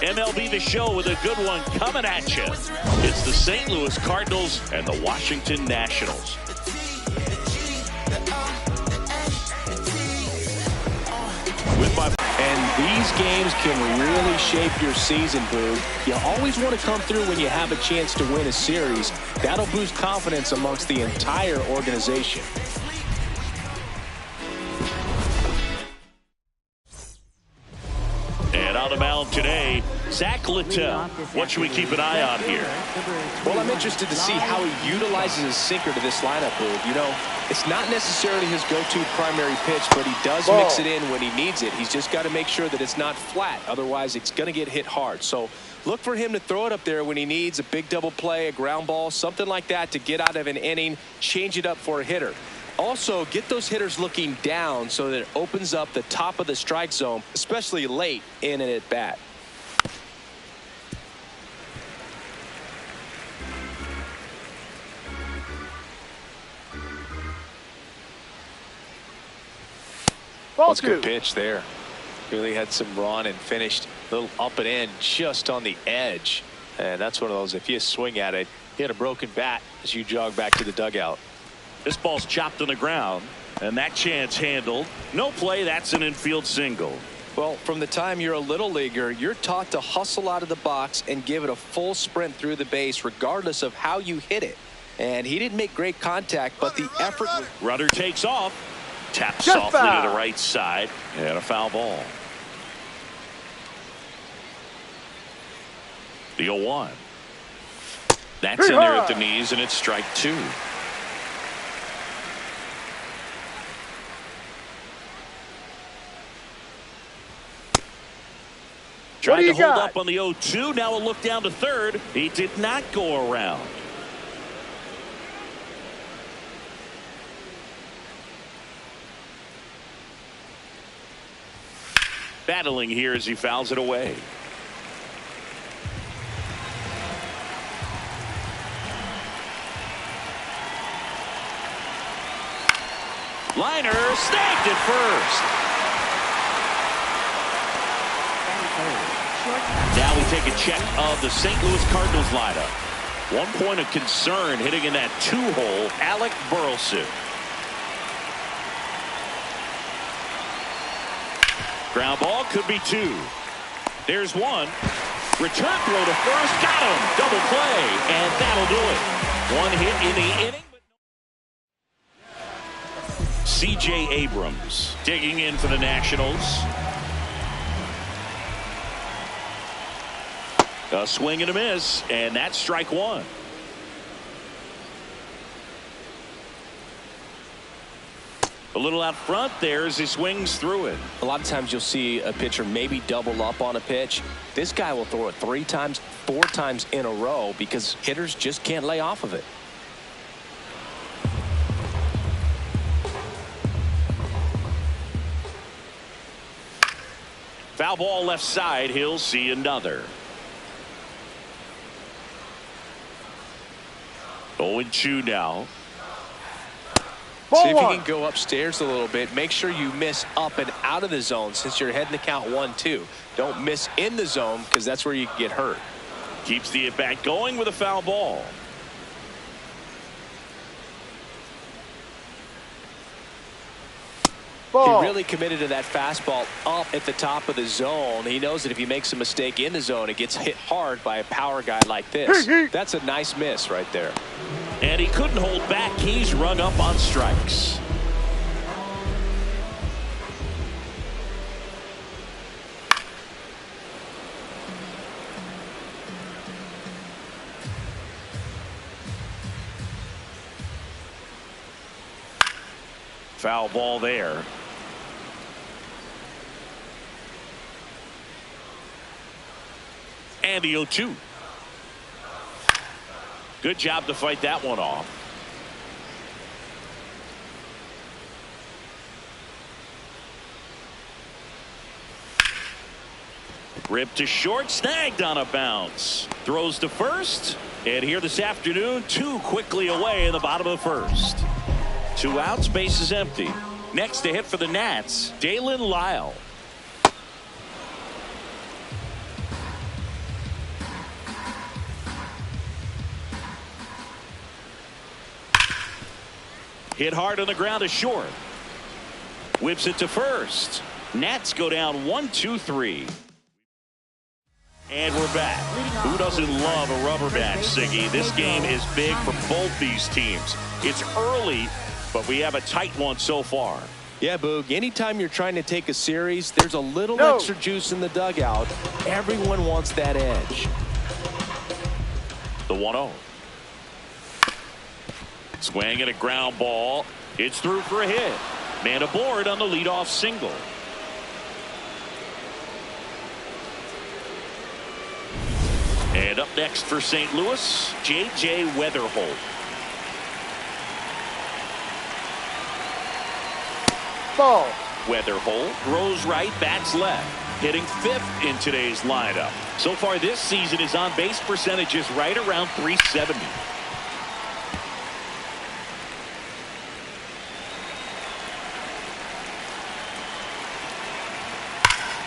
MLB The Show with a good one coming at you. It's the St. Louis Cardinals and the Washington Nationals. And these games can really shape your season, Boo. You always want to come through when you have a chance to win a series. That'll boost confidence amongst the entire organization. And on the mound today, Zach Littell. What should we keep an eye on here? Well, I'm interested to see how he utilizes his sinker to this lineup, Boo. You know, it's not necessarily his go-to primary pitch, but he does mix it in when he needs it. He's just got to make sure that it's not flat. Otherwise, it's going to get hit hard. So look for him to throw it up there when he needs a big double play, a ground ball, something like that to get out of an inning, change it up for a hitter. Also, get those hitters looking down so that it opens up the top of the strike zone, especially late in an at-bat. That's a good pitch there. Really had some run and finished a little up and in just on the edge. And that's one of those, if you swing at it, hit a broken bat as you jog back to the dugout. This ball's chopped on the ground, and that chance handled. No play, that's an infield single. Well, from the time you're a little leaguer, you're taught to hustle out of the box and give it a full sprint through the base regardless of how you hit it. And he didn't make great contact, but the effort. Runner takes off. Taps softly to the right side, and a foul ball. The 0-1. That's in there at the knees, and it's strike two. Tried to hold up on the 0-2. Now a look down to third. He did not go around. Battling here as he fouls it away. Liner snagged at first. Now we take a check of the St. Louis Cardinals lineup. 1 point of concern hitting in that 2-hole, Alec Burleson. Ground ball could be 2. There's 1. Return throw to first. Got him. Double play. And that'll do it. 1 hit in the inning. C.J. Abrams digging in for the Nationals. A swing and a miss. And that's strike 1. A little out front there as he swings through it. A lot of times you'll see a pitcher maybe double up on a pitch. This guy will throw it 3 times, 4 times in a row because hitters just can't lay off of it. Foul ball left side. He'll see another. 0-2 now. See if you can go upstairs a little bit. Make sure you miss up and out of the zone since you're heading to count 1-2. Don't miss in the zone because that's where you can get hurt. Keeps the at-bat going with a foul ball. He really committed to that fastball up at the top of the zone. He knows that if he makes a mistake in the zone, it gets hit hard by a power guy like this. That's a nice miss right there. And he couldn't hold back. He's rung up on strikes. Foul ball there. And the 0-2. Good job to fight that one off. Ripped to short, snagged on a bounce. Throws to first. And here this afternoon, 2 quickly away in the bottom of the first. 2 outs, base is empty. Next to hit for the Nats, Dalen Lyle. Hit hard on the ground to short. Whips it to first. Nats go down 1-2-3. And we're back. Who doesn't love a rubber match, Siggy? This game is big for both these teams. It's early, but we have a tight one so far. Yeah, Boog, anytime you're trying to take a series, there's a little extra juice in the dugout. Everyone wants that edge. The 1-0. Swing and a ground ball. It's through for a hit. Man aboard on the leadoff single. And up next for St. Louis, J.J. Weatherholt. Ball. Weatherholt throws right, bats left. Hitting 5th in today's lineup. So far this season, his on-base percentage is right around .370.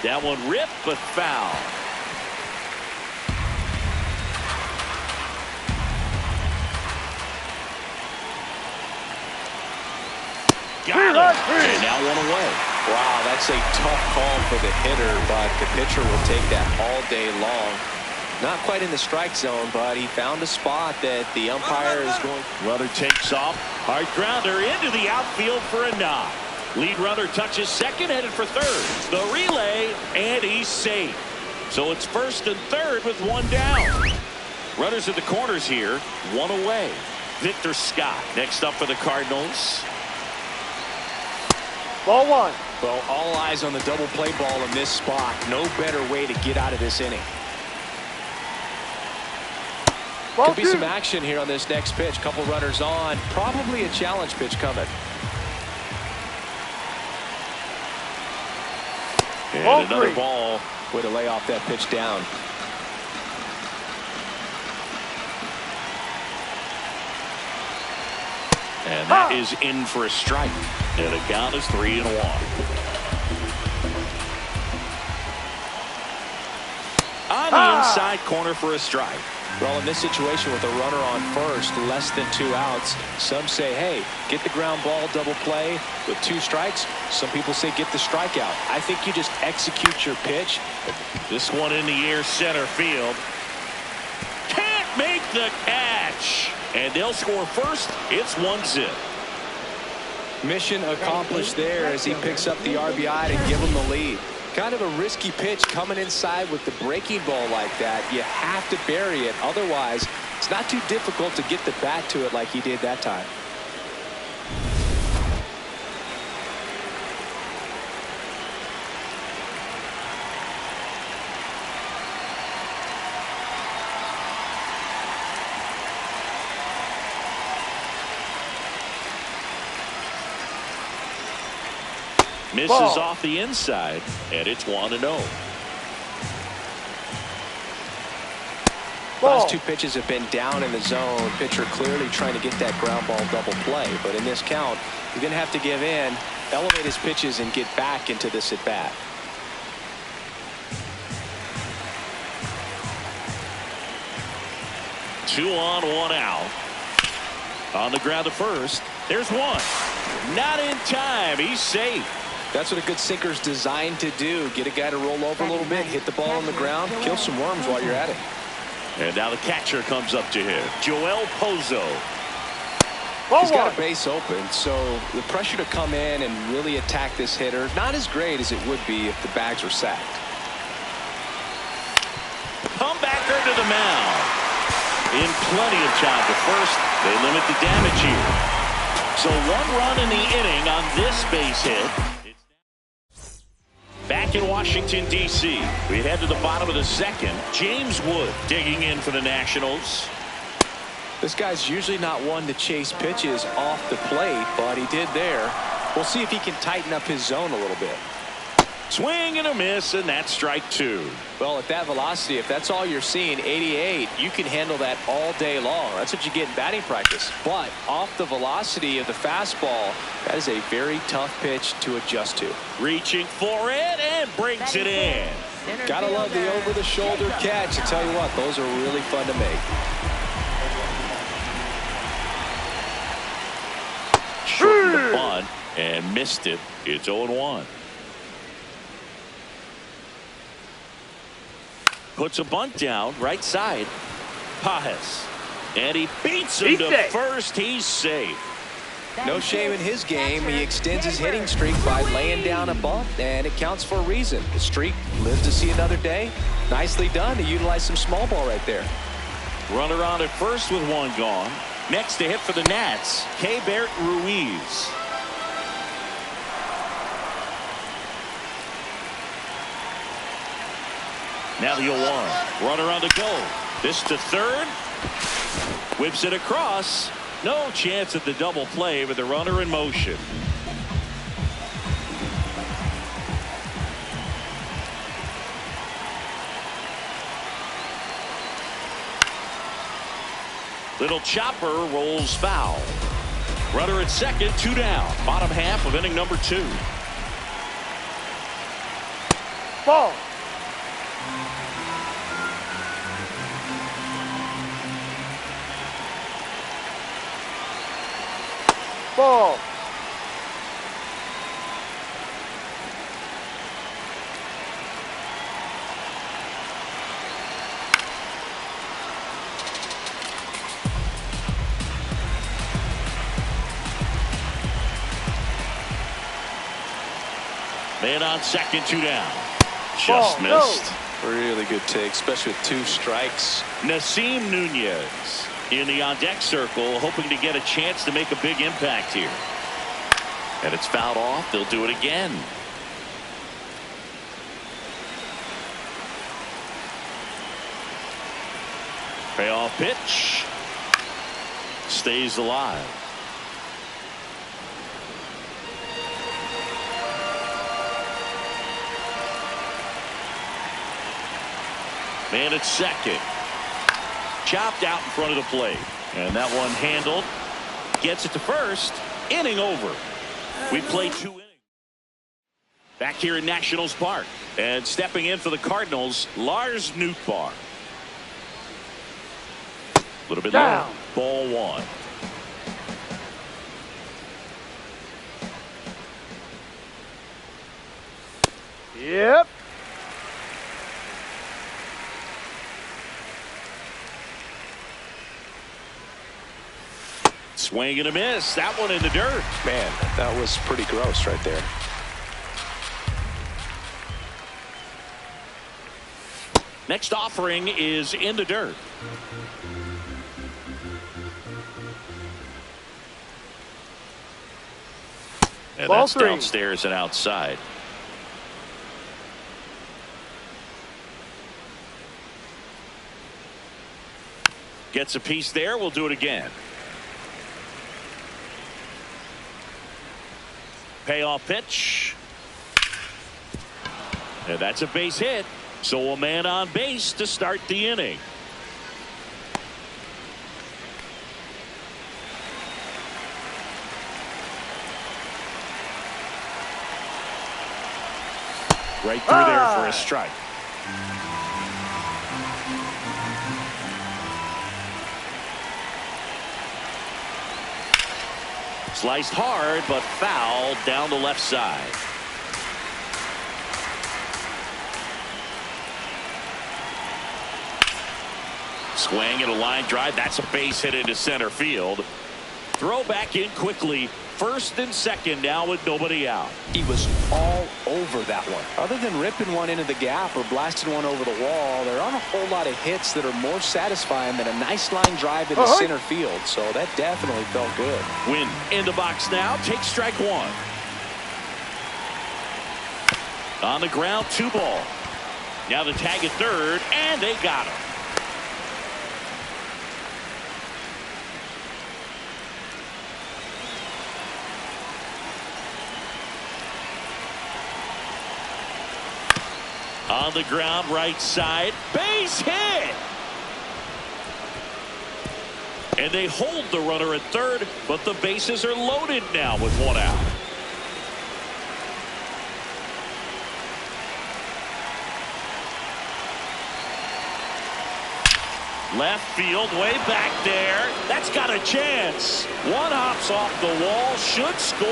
That one ripped, but foul. Got him. And now one away. Wow, that's a tough call for the hitter, but the pitcher will take that all day long. Not quite in the strike zone, but he found a spot that the umpire is going. Runner takes off. Hard grounder into the outfield for a knock. Lead runner touches second, headed for third. The relay, and he's safe. So it's first and third with one down. Runners at the corners here, one away. Victor Scott next up for the Cardinals. Ball 1. Well, all eyes on the double play ball in this spot. No better way to get out of this inning. Ball Could be 2. some action here on this next pitch. Couple runners on. Probably a challenge pitch coming. And Ball another 3. ball. Way to lay off that pitch down. And that is in for a strike. And the count is 3-1. On the inside corner for a strike. Well, in this situation with a runner on first, less than 2 outs, some say, hey, get the ground ball, double play with 2 strikes. Some people say get the strikeout. I think you just execute your pitch. This one in the air, center field. Can't make the catch. And they'll score first. It's 1-0. Mission accomplished there as he picks up the RBI to give him the lead. Kind of a risky pitch coming inside with the breaking ball like that. You have to bury it. Otherwise, it's not too difficult to get the bat to it like he did that time. Misses Ball. off the inside, and it's 1-0. Last 2 pitches have been down in the zone. Pitcher clearly trying to get that ground ball double play. But in this count, you're going to have to give in, elevate his pitches, and get back into this at bat. Two on, one out. On the ground to first. There's one. Not in time. He's safe. That's what a good sinker's designed to do. Get a guy to roll over a little bit, hit the ball on the ground, kill some worms while you're at it. And now the catcher comes up to him. Joel Pozo. He's got a base open, so the pressure to come in and really attack this hitter, not as great as it would be if the bags were sacked. Comebacker to the mound. In plenty of time to first. They limit the damage here. So 1 run in the inning on this base hit. Back in Washington, D.C. We head to the bottom of the second. James Wood digging in for the Nationals. This guy's usually not one to chase pitches off the plate, but he did there. We'll see if he can tighten up his zone a little bit. Swing and a miss, and that's strike 2. Well, at that velocity, if that's all you're seeing, 88, you can handle that all day long. That's what you get in batting practice. But off the velocity of the fastball, that is a very tough pitch to adjust to. Reaching for it and brings it in. Gotta love the over-the-shoulder catch. I tell you what, those are really fun to make. And missed it. It's 0-1. Puts a bunt down right side. Pajes. And he beats him to first. He's safe. No shame in his game. He extends his hitting streak by laying down a bunt, and it counts for a reason. The streak lives to see another day. Nicely done to utilize some small ball right there. Runner on at first with one gone. Next to hit for the Nats, Keibert Ruiz. Now the 0-1. Runner on to go. This to third. Whips it across. No chance at the double play with the runner in motion. Little chopper rolls foul. Runner at second, 2 down. Bottom half of inning number 2. Ball. Ball. Man on second, 2 down. Just missed. Really good take, especially with 2 strikes. Nasim Nunez in the on-deck circle, hoping to get a chance to make a big impact here. And it's fouled off. They'll do it again. Payoff pitch. Stays alive. Man at second. Chopped out in front of the plate. And that one handled. Gets it to first. Inning over. We played 2 innings. Back here in Nationals Park. And stepping in for the Cardinals, Lars Nootbaar. A little bit low. Ball 1. Yep. Swing and a miss. That one in the dirt. Man, that was pretty gross right there. Next offering is in the dirt. And Ball that's 3. downstairs and outside. Gets a piece there. We'll do it again. Payoff pitch. And that's a base hit. So a man on base to start the inning. Right through there for a strike. Sliced hard, but foul down the left side. Swing and a line drive. That's a base hit into center field. Throw back in quickly. First and second now with nobody out. He was all over that one. Other than ripping one into the gap or blasting one over the wall, there aren't a whole lot of hits that are more satisfying than a nice line drive into center field. So that definitely felt good. Win in the box now. Take strike 1. On the ground, 2 ball. Now the tag at third, and they got him. On the ground, right side, base hit. And they hold the runner at third, but the bases are loaded now with 1 out. Left field, way back there. That's got a chance. One hops off the wall, should score.